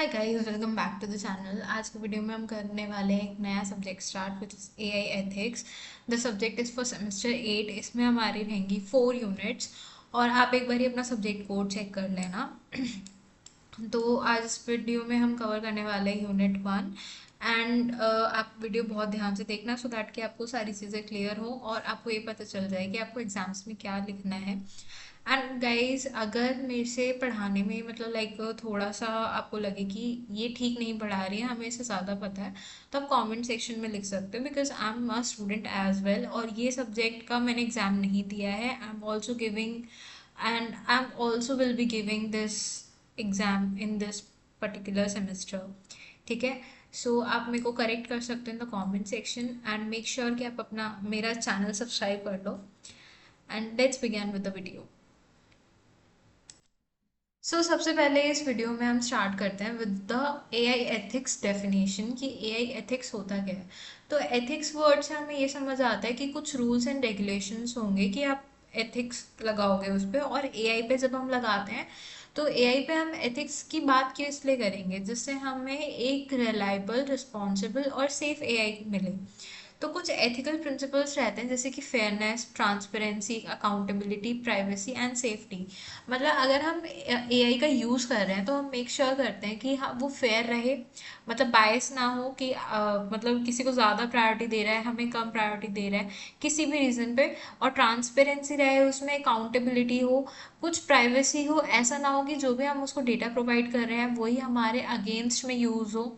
Hi guys, welcome back to the channel. आज के video में हम करने वाले हैं एक नया subject start which is AI ethics. The subject is for semester 8। इसमें हमारी रहेंगी 4 यूनिट्स और आप एक बार अपना सब्जेक्ट कोड चेक कर लेना। तो आज इस वीडियो में हम कवर करने वाले हैं यूनिट 1 एंड आप वीडियो बहुत ध्यान से देखना सो दैट कि आपको सारी चीज़ें क्लियर हो और आपको ये पता चल जाए कि आपको एग्जाम्स में क्या लिखना है। एंड गाइज, अगर मेरे से पढ़ाने में मतलब लाइक थोड़ा सा आपको लगे कि ये ठीक नहीं पढ़ा रही है, हमें इससे ज़्यादा पता है, तो आप कमेंट सेक्शन में लिख सकते हो because I am a student as well. और ये सब्जेक्ट का मैंने एग्ज़ाम नहीं दिया है। I am also giving and I am also will be giving this exam in this particular semester. ठीक है। सो आप मेरे को करेक्ट कर सकते हो in the comment section and make sure कि आप अपना मेरा चैनल सब्सक्राइब कर लो। And let's begin with the video. सबसे पहले इस वीडियो में हम स्टार्ट करते हैं with the AI ethics definition कि एआई एथिक्स होता क्या है। तो एथिक्स वर्ड से हमें ये समझ आता है कि कुछ रूल्स एंड रेगुलेशंस होंगे कि आप एथिक्स लगाओगे उस पर। और एआई पे जब हम लगाते हैं तो एआई पे हम एथिक्स की बात क्यों इसलिए करेंगे, जिससे हमें एक रिलायबल, रिस्पॉन्सिबल और सेफ एआई मिले। तो कुछ एथिकल प्रिंसिपल्स रहते हैं जैसे कि fairness, transparency, accountability, privacy and safety. मतलब अगर हम एआई का यूज़ कर रहे हैं तो हम मेक श्योर करते हैं कि हाँ वो फेयर रहे, मतलब बायस ना हो कि मतलब किसी को ज़्यादा प्रायोरिटी दे रहा है, हमें कम प्रायोरिटी दे रहा है किसी भी रीज़न पे। और ट्रांसपेरेंसी रहे, उसमें अकाउंटेबिलिटी हो, कुछ प्राइवेसी हो। ऐसा ना हो कि जो भी हम उसको डेटा प्रोवाइड कर रहे हैं वही हमारे अगेंस्ट में यूज़ हो।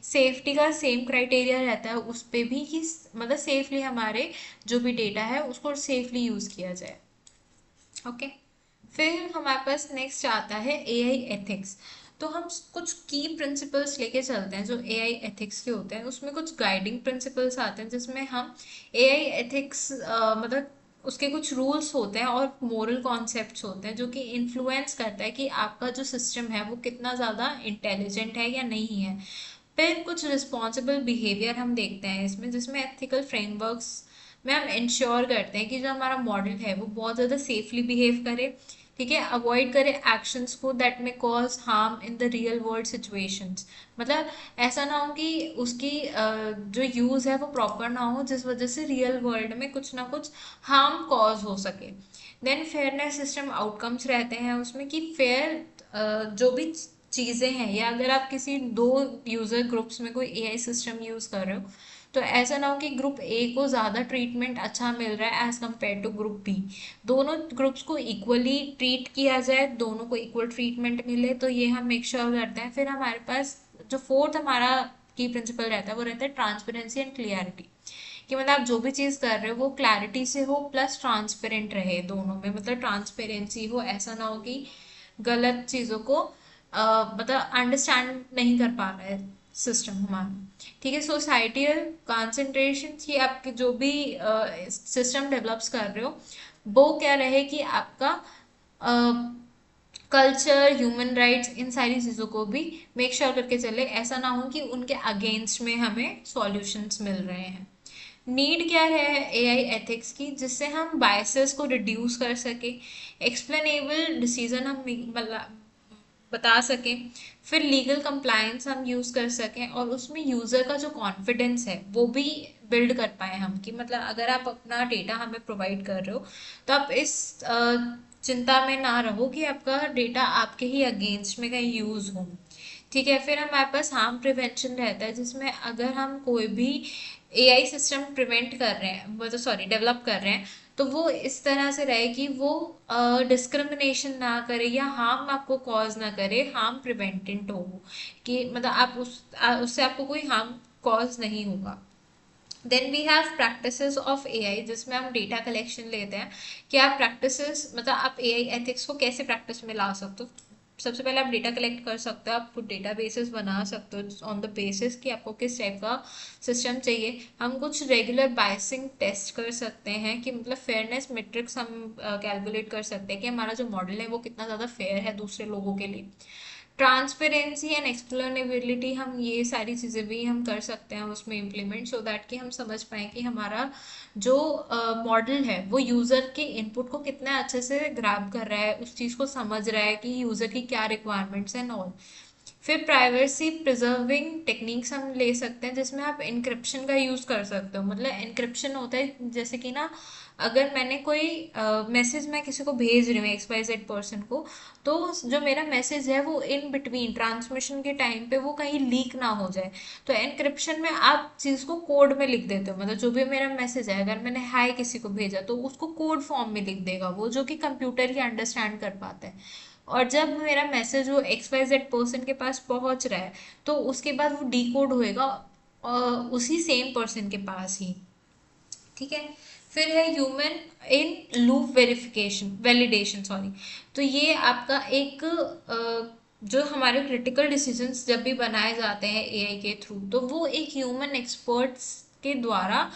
सेफ्टी का सेम क्राइटेरिया रहता है उस पे भी कि मतलब सेफली हमारे जो भी डेटा है उसको सेफली यूज़ किया जाए। ओके। फिर हमारे पास नेक्स्ट आता है एआई एथिक्स। तो हम कुछ की प्रिंसिपल्स लेके चलते हैं जो एआई एथिक्स के होते हैं। उसमें कुछ गाइडिंग प्रिंसिपल्स आते हैं जिसमें हम एआई एथिक्स मतलब उसके कुछ रूल्स होते हैं और मोरल कॉन्सेप्ट्स होते हैं जो कि इन्फ्लुएंस करता है कि आपका जो सिस्टम है वो कितना ज़्यादा इंटेलिजेंट है या नहीं है। फिर कुछ रिस्पॉन्सिबल बिहेवियर हम देखते हैं इसमें, जिसमें एथिकल फ्रेमवर्क्स में हम इंश्योर करते हैं कि जो हमारा मॉडल है वो बहुत ज़्यादा सेफली बिहेव करे। ठीक है। अवॉइड करे एक्शंस को दैट में cause harm in the real world situations. मतलब ऐसा ना हो कि उसकी जो यूज़ है वो प्रॉपर ना हो जिस वजह से रियल वर्ल्ड में कुछ ना कुछ हार्म कॉज हो सके। देन फेयरनेस सिस्टम आउटकम्स रहते हैं उसमें कि फेयर जो भी चीज़ें हैं, या अगर आप किसी दो यूज़र ग्रुप्स में कोई एआई सिस्टम यूज़ कर रहे हो तो ऐसा ना हो कि ग्रुप ए को ज़्यादा ट्रीटमेंट अच्छा मिल रहा है as compared to group B. दोनों ग्रुप्स को इक्वली ट्रीट किया जाए, दोनों को इक्वल ट्रीटमेंट मिले, तो ये हम मेक श्योर करते हैं। फिर हमारे पास जो फोर्थ हमारा की प्रिंसिपल रहता है वो रहता है ट्रांसपेरेंसी एंड क्लियरिटी। कि मतलब आप जो भी चीज़ कर रहे हो वो क्लैरिटी से हो प्लस ट्रांसपेरेंट रहे दोनों में। मतलब ट्रांसपेरेंसी हो, ऐसा ना हो कि गलत चीज़ों को मतलब अंडरस्टैंड नहीं कर पा रहा है सिस्टम हमारा। ठीक है। सोसाइटियल कंसंट्रेशन की आपके जो भी सिस्टम डेवलप्स कर रहे हो वो क्या रहे कि आपका कल्चर, ह्यूमन राइट्स, इन सारी चीज़ों को भी मेक श्योर करके चले। ऐसा ना हो कि उनके अगेंस्ट में हमें सॉल्यूशंस मिल रहे हैं। नीड क्या है एआई एथिक्स की, जिससे हम बायसेस को रिड्यूस कर सके, एक्सप्लेनेबल डिसीजन हम मतलब बता सकें। फिर लीगल कंप्लायंस हम यूज़ कर सकें और उसमें यूज़र का जो कॉन्फिडेंस है वो भी बिल्ड कर पाए हम। कि मतलब अगर आप अपना डेटा हमें प्रोवाइड कर रहे हो तो आप इस चिंता में ना रहो कि आपका डेटा आपके ही अगेंस्ट में कहीं यूज़ हो। ठीक है। फिर हमारे पास हार्म प्रिवेंशन रहता है जिसमें अगर हम कोई भी एआई सिस्टम प्रिवेंट कर रहे हैं, मतलब सॉरी डेवलप कर रहे हैं, तो वो इस तरह से रहे कि वो डिस्क्रिमिनेशन ना करे या हार्म आपको कॉज ना करे, हार्म प्रिवेंटेंट हो। कि मतलब आप उससे आपको कोई हार्म कॉज नहीं होगा। Then we have practices of AI जिसमें हम डेटा कलेक्शन लेते हैं कि आप प्रैक्टिसेस मतलब आप एआई एथिक्स को कैसे प्रैक्टिस में ला सकते हो। सबसे पहले आप डेटा कलेक्ट कर सकते हो, आप कुछ डेटा बेसिस बना सकते हो ऑन द बेसिस कि आपको किस टाइप का सिस्टम चाहिए। हम कुछ रेगुलर बायसिंग टेस्ट कर सकते हैं कि मतलब फेयरनेस मेट्रिक्स हम कैलकुलेट कर सकते हैं कि हमारा जो मॉडल है वो कितना ज़्यादा फेयर है दूसरे लोगों के लिए। ट्रांसपेरेंसी एंड एक्सप्लेनेबिलिटी, हम ये सारी चीज़ें भी हम कर सकते हैं उसमें इम्प्लीमेंट सो दैट कि हम समझ पाएँ कि हमारा जो मॉडल है वो यूज़र के इनपुट को कितना अच्छे से ग्रैब कर रहा है, उस चीज़ को समझ रहा है कि यूज़र की क्या रिक्वायरमेंट्स एंड ऑल। फिर प्राइवेसी प्रिजर्विंग टेक्निक्स हम ले सकते हैं जिसमें आप इंक्रिप्शन का यूज़ कर सकते हो। मतलब इंक्रिप्शन होता है जैसे कि ना, अगर मैंने कोई मैसेज मैं किसी को भेज रही हूँ XYZ पर्सन को, तो जो मेरा मैसेज है वो इन बिटवीन ट्रांसमिशन के टाइम पे वो कहीं लीक ना हो जाए। तो एनक्रिप्शन में आप चीज़ को कोड में लिख देते हो। मतलब जो भी मेरा मैसेज है, अगर मैंने हाय किसी को भेजा तो उसको कोड फॉर्म में लिख देगा वो, जो कि कंप्यूटर ही अंडरस्टैंड कर पाता है। और जब मेरा मैसेज वो XYZ पर्सन के पास पहुंच रहा है, तो उसके बाद वो डिकोड होएगा उसी सेम पर्सन के पास ही। ठीक है। फिर है human in loop verification validation, sorry. तो ये आपका एक जो हमारे क्रिटिकल डिसीजंस जब भी बनाए जाते हैं AI के थ्रू, तो वो एक ह्यूमन एक्सपर्ट्स के द्वारा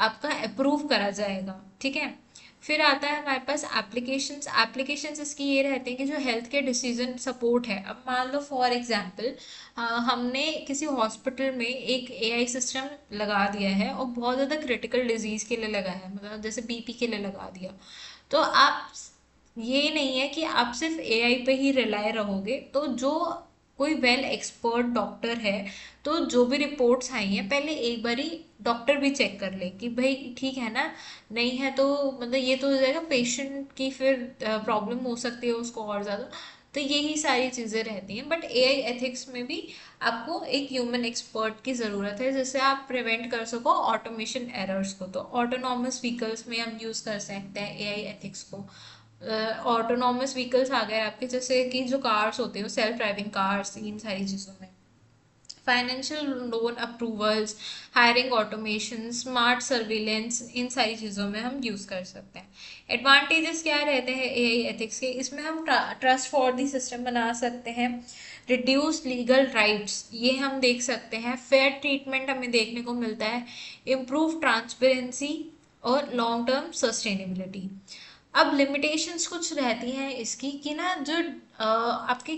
आपका अप्रूव करा जाएगा। ठीक है। फिर आता है हमारे पास एप्लीकेशंस। एप्लीकेशंस इसकी ये रहते हैं कि जो हेल्थ के डिसीजन सपोर्ट है। अब मान लो फॉर एग्जांपल हमने किसी हॉस्पिटल में एक AI सिस्टम लगा दिया है और बहुत ज़्यादा क्रिटिकल डिजीज के लिए लगा है, मतलब जैसे BP के लिए लगा दिया। तो आप, ये नहीं है कि आप सिर्फ AI पे ही रिलाय रहोगे। तो जो कोई वेल एक्सपर्ट डॉक्टर है, तो जो भी रिपोर्ट्स आई हैं पहले एक बारी डॉक्टर भी चेक कर ले कि भाई ठीक है ना, नहीं है तो मतलब ये तो हो जाएगा पेशेंट की, फिर प्रॉब्लम हो सकती है उसको और ज़्यादा। तो यही सारी चीज़ें रहती हैं। बट AI एथिक्स में भी आपको एक ह्यूमन एक्सपर्ट की ज़रूरत है जिससे आप प्रिवेंट कर सको ऑटोमेशन एरर्स को। तो ऑटोनॉमस व्हीकल्स में हम यूज़ कर सकते हैं AI एथिक्स को। ऑटोनॉमस व्हीकल्स आ गए आपके, जैसे कि जो कार्स होते हैं, सेल्फ ड्राइविंग कार्स, इन सारी चीज़ों में। Financial loan approvals, hiring automation, smart surveillance, इन सारी चीज़ों में हम यूज़ कर सकते हैं। एडवांटेजेस क्या रहते हैं AI एथिक्स के? इसमें हम ट्रस्ट फॉर दी सिस्टम बना सकते हैं। रिड्यूस लीगल राइट्स, ये हम देख सकते हैं। फेयर ट्रीटमेंट हमें देखने को मिलता है। इम्प्रूव ट्रांसपेरेंसी और लॉन्ग टर्म सस्टेनेबिलिटी। अब लिमिटेशंस कुछ रहती हैं इसकी कि ना, जो आपके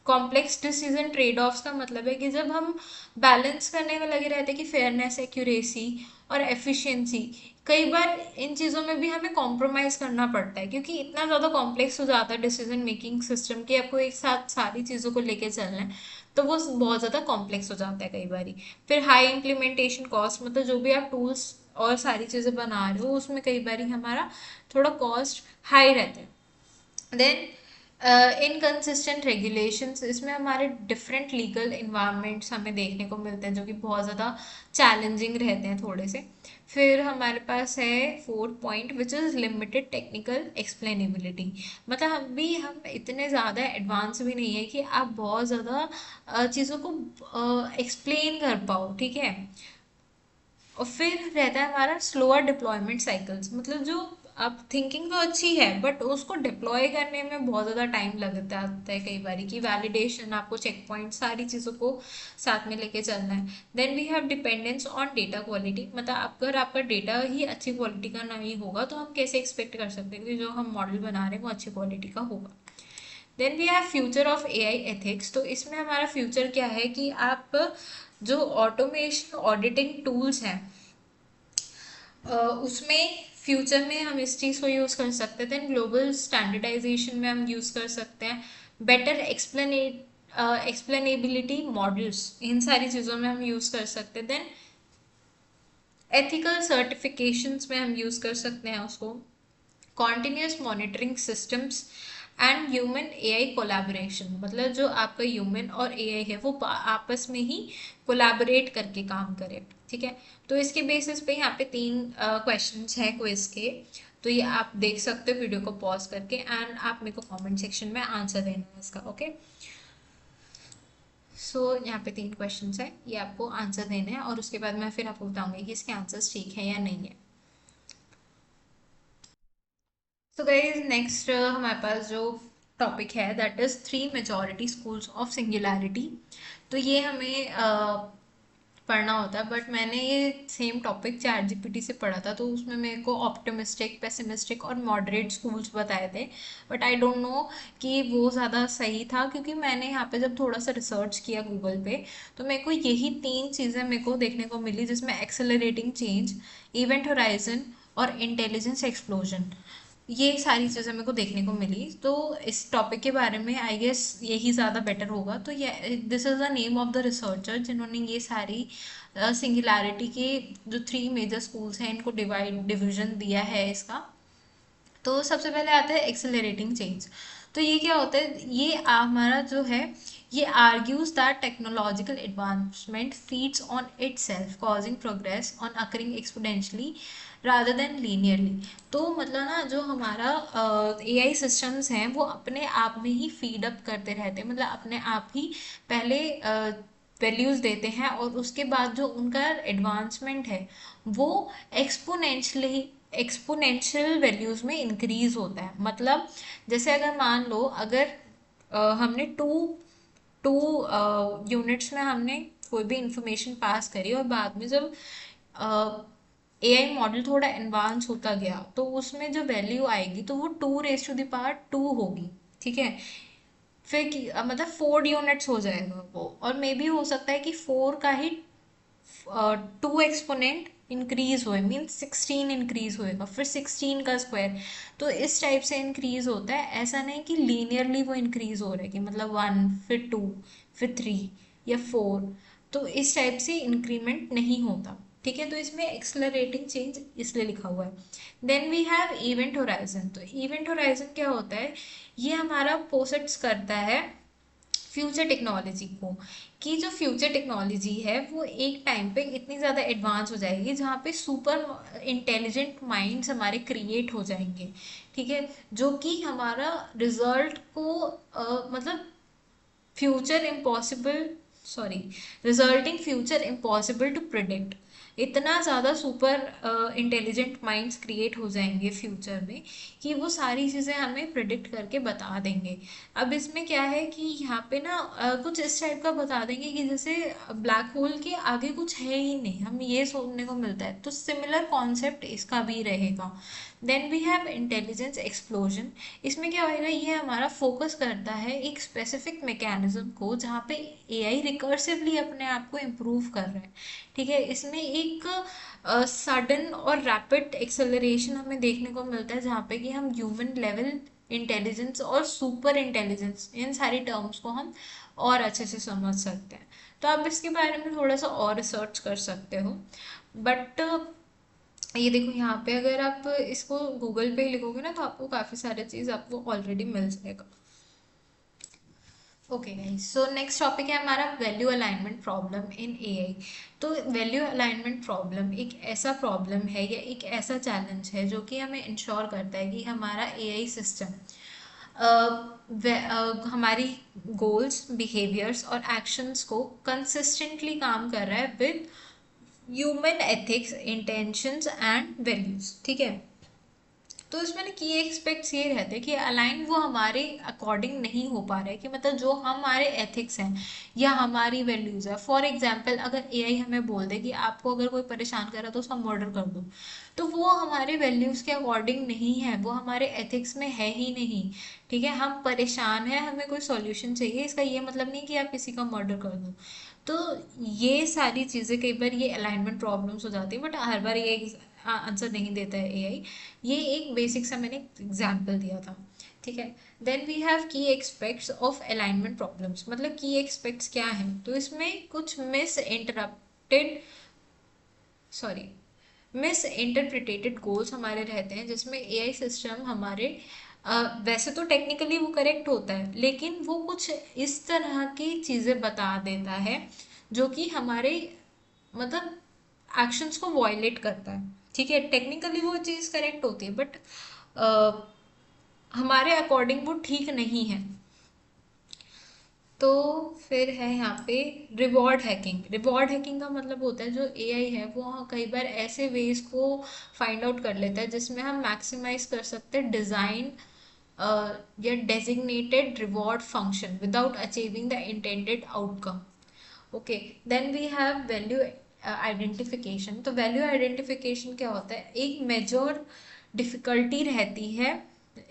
कॉम्प्लेक्स डिसीजन ट्रेड ऑफ्स का मतलब है कि जब हम बैलेंस करने में लगे रहते हैं कि फेयरनेस, एक्यूरेसी और एफिशिएंसी, कई बार इन चीज़ों में भी हमें कॉम्प्रोमाइज़ करना पड़ता है क्योंकि इतना ज़्यादा कॉम्प्लेक्स हो जाता है डिसीजन मेकिंग सिस्टम कि आपको एक साथ सारी चीज़ों को लेके चलना है। तो वो बहुत ज़्यादा कॉम्प्लेक्स हो जाता है कई बार। फिर हाई इम्प्लीमेंटेशन कॉस्ट, मतलब जो भी आप टूल्स और सारी चीज़ें बना रहे हो उसमें कई बार हमारा थोड़ा कॉस्ट हाई रहता है। देन इनकंसिस्टेंट रेगुलेशंस, इसमें हमारे डिफरेंट लीगल इन्वायरमेंट्स हमें देखने को मिलते हैं जो कि बहुत ज़्यादा चैलेंजिंग रहते हैं थोड़े से। फिर हमारे पास है fourth point which is limited technical explainability. मतलब हम इतने ज़्यादा एडवांस भी नहीं है कि आप बहुत ज़्यादा चीज़ों को एक्सप्लेन कर पाओ। ठीक है। और फिर रहता है हमारा स्लोअर डिप्लॉयमेंट साइकिल्स। मतलब जो आप थिंकिंग तो अच्छी है बट उसको डिप्लॉय करने में बहुत ज़्यादा टाइम लगता है कई बार, की वैलिडेशन, आपको चेक पॉइंट, सारी चीज़ों को साथ में लेके चलना है। Then we have dependence on data quality. मतलब अगर आपका डेटा ही अच्छी क्वालिटी का नहीं होगा तो हम कैसे एक्सपेक्ट कर सकते हैं कि जो हम मॉडल बना रहे हैं वो अच्छी क्वालिटी का होगा। Then we have future of AI ethics. तो इसमें हमारा फ्यूचर क्या है कि आप जो ऑटोमेशन ऑडिटिंग टूल्स हैं उसमें फ्यूचर में हम इस चीज़ को यूज़ कर सकते हैं। देन ग्लोबल स्टैंडर्डाइजेशन में हम यूज़ कर सकते हैं। बेटर एक्सप्लेनेबिलिटी मॉडल्स, इन सारी चीज़ों में हम यूज़ कर सकते हैं। देन एथिकल सर्टिफिकेशंस में हम यूज़ कर सकते हैं उसको। Continuous monitoring systems and human AI collaboration, मतलब जो आपका ह्यूमन और AI है वो आपस में ही कोलैबोरेट करके काम करे। ठीक है। तो इसके बेसिस पे यहाँ पे 3 क्वेश्चंस हैं क्विज के। तो ये आप देख सकते हो वीडियो को पॉज करके, एंड आप मेरे को कमेंट सेक्शन में आंसर देना है इसका। ओके। सो यहाँ पे 3 क्वेश्चंस है, ये आपको आंसर देने हैं और उसके बाद मैं फिर आपको बताऊंगी कि इसके आंसर्स ठीक है या नहीं है। सो गाइज नेक्स्ट हमारे पास जो टॉपिक है that is 3 majority schools of singularity. तो ये हमें पढ़ना होता है, बट मैंने ये सेम टॉपिक ChatGPT से पढ़ा था तो उसमें मेरे को ऑप्टिमिस्टिक, पेसिमिस्टिक और मॉडरेट स्कूल्स बताए थे। बट आई डोंट नो कि वो ज़्यादा सही था, क्योंकि मैंने यहाँ पे जब थोड़ा सा रिसर्च किया गूगल पे तो मेरे को यही 3 चीज़ें मेरे को देखने को मिली, जिसमें एक्सेलरेटिंग चेंज, इवेंट होराइजन और इंटेलिजेंस एक्सप्लोजन। ये सारी चीज़ें मेरे को देखने को मिली, तो इस टॉपिक के बारे में आई गेस यही ज़्यादा बेटर होगा। तो ये this is the name of the researcher जिन्होंने ये सारी सिंगुलैरिटी के जो 3 मेजर स्कूल्स हैं इनको डिवीजन दिया है इसका। तो सबसे पहले आता है एक्सेलरेटिंग चेंज। तो ये क्या होता है, ये हमारा जो है ये argues that technological advancement feeds on itself causing progress on occurring exponentially rather than linearly. तो मतलब ना जो हमारा एआई सिस्टम्स हैं वो अपने आप में ही फीड अप करते रहते हैं, मतलब अपने आप ही पहले वैल्यूज़ देते हैं और उसके बाद जो उनका एडवांसमेंट है वो एक्सपोनेंशियली एक्सपोनेंशियल वैल्यूज़ में इंक्रीज होता है। मतलब जैसे अगर मान लो अगर हमने टू टू यूनिट्स में हमने कोई भी इंफॉर्मेशन पास करी और बाद में जब एआई मॉडल थोड़ा एडवांस होता गया तो उसमें जो वैल्यू आएगी तो वो 2 raised to the power 2 होगी। ठीक है, फिर मतलब 4 यूनिट्स हो जाएगा वो, और मे बी हो सकता है कि 4 का ही 2 एक्सपोनेंट इंक्रीज हुए, मीन्स 16 इंक्रीज होएगा, फिर 16 का स्क्वायर। तो इस टाइप से इंक्रीज होता है, ऐसा नहीं कि लीनियरली वो इंक्रीज हो रहा है कि मतलब 1 फिर 2 फिर 3 या 4। तो इस टाइप से इंक्रीमेंट नहीं होता। ठीक है, तो इसमें एक्सलरेटिंग चेंज इसलिए लिखा हुआ है। Then we have event horizon. तो इवेंट होराइजन क्या होता है, ये हमारा पोसेट्स करता है फ्यूचर टेक्नोलॉजी को, कि जो फ्यूचर टेक्नोलॉजी है वो एक टाइम पे इतनी ज़्यादा एडवांस हो जाएगी जहाँ पे सुपर इंटेलिजेंट माइंड्स हमारे क्रिएट हो जाएंगे। ठीक है, जो कि हमारा रिजल्ट को मतलब future impossible, sorry, resulting future impossible to predict. इतना ज़्यादा सुपर इंटेलिजेंट माइंड्स क्रिएट हो जाएंगे फ्यूचर में कि वो सारी चीज़ें हमें प्रिडिक्ट करके बता देंगे। अब इसमें क्या है कि यहाँ पे ना कुछ इस टाइप का बता देंगे कि जैसे ब्लैक होल के आगे कुछ है ही नहीं, हम ये सुनने को मिलता है, तो सिमिलर कॉन्सेप्ट इसका भी रहेगा। Then we have intelligence explosion. इसमें क्या होएगा, ये हमारा फोकस करता है एक स्पेसिफिक मैकेनिज्म को जहाँ पे एआई रिकर्सिवली अपने आप को इम्प्रूव कर रहा है। ठीक है, इसमें एक सडन और रैपिड एक्सेलरेशन हमें देखने को मिलता है जहाँ पे कि हम ह्यूमन लेवल इंटेलिजेंस और सुपर इंटेलिजेंस इन सारी टर्म्स को हम और अच्छे से समझ सकते हैं। तो आप इसके बारे में थोड़ा सा और रिसर्च कर सकते हो। बट ये देखो यहाँ पे अगर आप इसको गूगल पे लिखोगे ना तो आपको काफ़ी सारे चीज़ आपको ऑलरेडी मिल जाएगा। Okay guys, so next topic है हमारा value alignment problem in AI. तो वैल्यू अलाइनमेंट प्रॉब्लम एक ऐसा प्रॉब्लम है या एक ऐसा चैलेंज है जो कि हमें इंश्योर करता है कि हमारा एआई सिस्टम हमारी गोल्स, बिहेवियर्स और एक्शंस को कंसिस्टेंटली काम कर रहा है with human ethics, intentions and values. ठीक है, तो इसमें ना की एक्सपेक्ट्स ये रहते हैं कि अलाइन वो हमारे अकॉर्डिंग नहीं हो पा रहा है, कि मतलब जो हमारे एथिक्स हैं या हमारी वैल्यूज़ है। फॉर एग्जांपल अगर एआई हमें बोल दे कि आपको अगर कोई परेशान कर रहा है तो उसका मर्डर कर दो, तो वो हमारे वैल्यूज़ के अकॉर्डिंग नहीं है, वो हमारे एथिक्स में है ही नहीं। ठीक है, हम परेशान हैं, हमें कोई सॉल्यूशन चाहिए, इसका ये मतलब नहीं कि आप किसी का मर्डर कर दो। तो ये सारी चीज़ें कई बार ये अलाइनमेंट प्रॉब्लम्स हो जाती है, बट हर बार ये आंसर नहीं देता है एआई। ये एक बेसिक सा मैंने एग्जाम्पल दिया था। ठीक है, देन वी हैव की एक्सपेक्ट्स ऑफ अलाइनमेंट प्रॉब्लम्स। मतलब की एक्सपेक्ट्स क्या है, तो इसमें कुछ सॉरी मिस इंटरप्रिटेटेड गोल्स हमारे रहते हैं जिसमें एआई सिस्टम हमारे वैसे तो टेक्निकली वो करेक्ट होता है लेकिन वो कुछ इस तरह की चीज़ें बता देता है जो कि हमारे मतलब एक्शंस को वॉयलेट करता है। ठीक है, टेक्निकली वो चीज़ करेक्ट होती है बट हमारे अकॉर्डिंग वो ठीक नहीं है। तो फिर है यहाँ पे रिवॉर्ड हैकिंग। रिवॉर्ड हैकिंग का मतलब होता है जो एआई है वो कई बार ऐसे वेज को फाइंड आउट कर लेता है जिसमें हम मैक्सिमाइज कर सकते हैं डिज़ाइन या designated reward function without achieving the intended outcome. Okay, then we have value identification. तो वैल्यू आइडेंटिफिकेशन क्या होता है, एक मेजर डिफिकल्टी रहती है,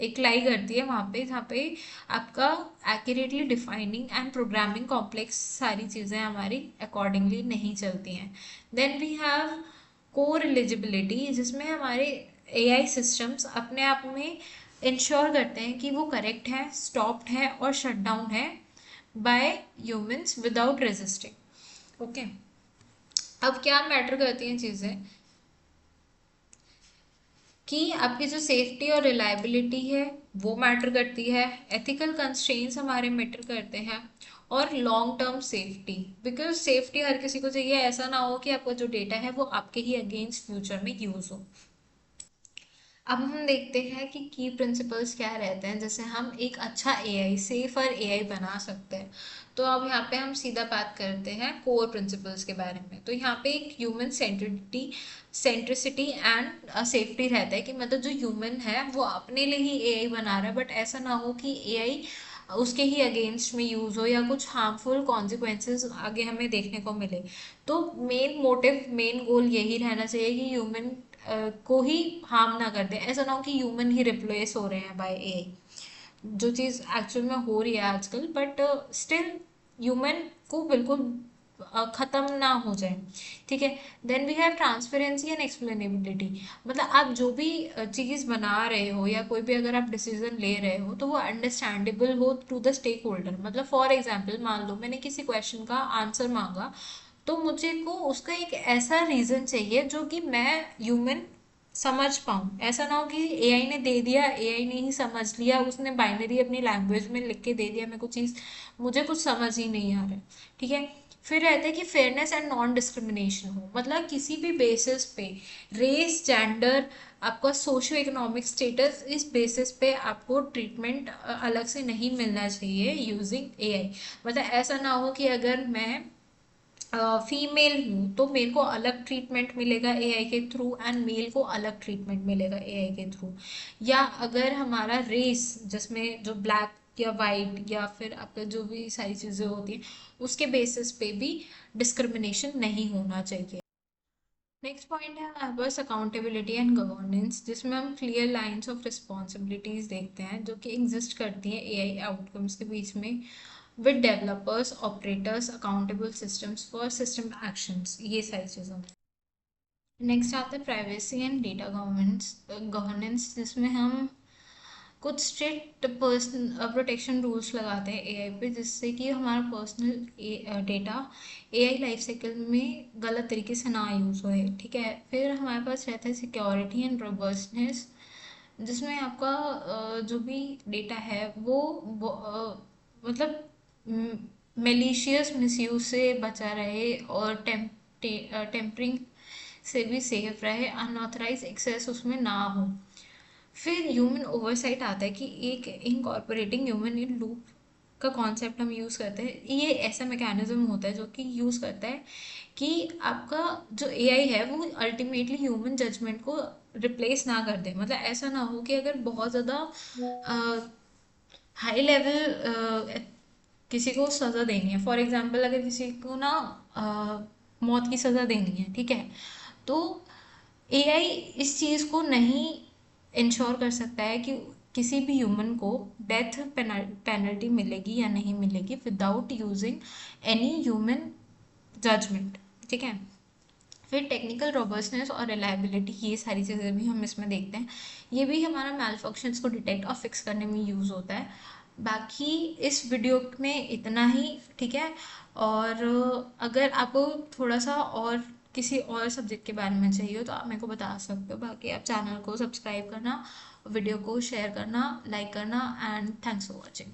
एक लाई करती है वहाँ पे जहाँ पे आपका accurately defining and programming complex सारी चीज़ें हमारी अकॉर्डिंगली नहीं चलती हैं। Then we have core eligibility जिसमें हमारे एआई सिस्टम्स अपने आप में इंश्योर करते हैं कि वो करेक्ट है, स्टॉप्ड है और शट डाउन है bye humans without resisting. Okay, अब क्या मैटर करती हैं चीज़ें कि आपकी जो सेफ्टी और रिलायबिलिटी है वो मैटर करती है, एथिकल कंस्ट्रेंट्स हमारे मैटर करते हैं, और long term safety, because safety हर किसी को चाहिए, ऐसा ना हो कि आपका जो डेटा है वो आपके ही अगेंस्ट फ्यूचर में यूज हो। अब हम देखते हैं कि की प्रिंसिपल्स क्या रहते हैं, जैसे हम एक अच्छा एआई, सेफर एआई बना सकते हैं। तो अब यहाँ पे हम सीधा बात करते हैं कोर प्रिंसिपल्स के बारे में। तो यहाँ पे एक ह्यूमन सेंट्रिसिटी एंड सेफ्टी रहता है कि मतलब जो ह्यूमन है वो अपने लिए ही एआई बना रहा है, बट ऐसा ना हो कि एआई उसके ही अगेंस्ट में यूज हो या कुछ हार्मफुल कॉन्सिक्वेंसेस आगे हमें देखने को मिले। तो मेन मोटिव, मेन गोल यही रहना चाहिए कि ह्यूमन को ही हार्म ना कर दे, ऐसा ना हो कि ह्यूमन ही रिप्लेस हो रहे हैं बाय एआई, जो चीज़ एक्चुअल में हो रही है आजकल, बट स्टिल ह्यूमन को बिल्कुल ख़त्म ना हो जाए। ठीक है। Then we have transparency and explainability, मतलब आप जो भी चीज़ बना रहे हो या कोई भी अगर आप डिसीजन ले रहे हो तो वो अंडरस्टैंडेबल हो टू द स्टेक होल्डर। मतलब फॉर एग्जाम्पल मान लो मैंने किसी क्वेश्चन का आंसर मांगा, तो मुझे को उसका एक ऐसा रीज़न चाहिए जो कि मैं ह्यूमन समझ पाऊँ। ऐसा ना हो कि एआई ने दे दिया, एआई ने ही समझ लिया, उसने बाइनरी अपनी लैंग्वेज में लिख के दे दिया मेरे को चीज़, मुझे कुछ समझ ही नहीं आ रहा है। ठीक है। फिर रहता है कि फेयरनेस एंड नॉन डिस्क्रिमिनेशन हो, मतलब किसी भी बेसिस पे, रेस, जेंडर, आपका सोशियो इकोनॉमिक स्टेटस, इस बेसिस पे आपको ट्रीटमेंट अलग से नहीं मिलना चाहिए यूजिंग एआई। मतलब ऐसा ना हो कि अगर मैं फीमेल हूँ तो मेरे को अलग ट्रीटमेंट मिलेगा एआई के थ्रू एंड मेल को अलग ट्रीटमेंट मिलेगा एआई के थ्रू। या अगर हमारा रेस, जिसमें जो ब्लैक या वाइट या फिर आपका जो भी सारी चीज़ें होती हैं, उसके बेसिस पे भी डिस्क्रिमिनेशन नहीं होना चाहिए। नेक्स्ट पॉइंट है हमारे पास अकाउंटेबिलिटी एंड गवर्नेंस, जिसमें हम क्लियर लाइंस ऑफ रिस्पॉन्सिबिलिटीज देखते हैं जो कि एग्जिस्ट करती हैं एआई आउटकम्स के बीच में, with developers, operators, accountable systems for system actions, ये सारी चीज़ें। नेक्स्ट आता है प्राइवेसी एंड डेटा गवर्नेंस, जिसमें हम कुछ स्ट्रिक्ट पर्सन प्रोटेक्शन रूल्स लगाते हैं एआई पे, जिससे कि हमारा personal data AI life cycle में गलत तरीके से ना यूज़ होए। ठीक है। फिर हमारे पास रहता है सिक्योरिटी एंड रोबस्टनेस, जिसमें आपका जो भी डेटा है वो मतलब मेलिशियस मिसयूज से बचा रहे और टेम्परिंग से भी सेफ रहे, अनऑथराइज एक्सेस उसमें ना हो। फिर ह्यूमन ओवरसाइट आता है कि एक इनकॉर्पोरेटिंग ह्यूमन इन लूप का कॉन्सेप्ट हम यूज़ करते हैं। ये ऐसा मैकेनिज्म होता है जो कि यूज़ करता है कि आपका जो एआई है वो अल्टीमेटली ह्यूमन जजमेंट को रिप्लेस ना कर दे। मतलब ऐसा ना हो कि अगर बहुत ज़्यादा हाई लेवल किसी को सज़ा देनी है, फॉर एग्जांपल अगर किसी को ना मौत की सज़ा देनी है, ठीक है, तो एआई इस चीज़ को नहीं इंश्योर कर सकता है कि किसी भी ह्यूमन को डेथ पेनल्टी मिलेगी या नहीं मिलेगी without using any human judgement. ठीक है। फिर टेक्निकल रोबस्टनेस और रिलायबिलिटी, ये सारी चीज़ें भी हम इसमें देखते हैं। ये भी हमारा मैल फंक्शंस को डिटेक्ट और फिक्स करने में यूज़ होता है। बाकी इस वीडियो में इतना ही। ठीक है। और अगर आपको थोड़ा सा और किसी और सब्जेक्ट के बारे में चाहिए हो तो आप मेरे को बता सकते हो। बाकी आप चैनल को सब्सक्राइब करना, वीडियो को शेयर करना, लाइक करना, एंड थैंक्स फॉर वॉचिंग।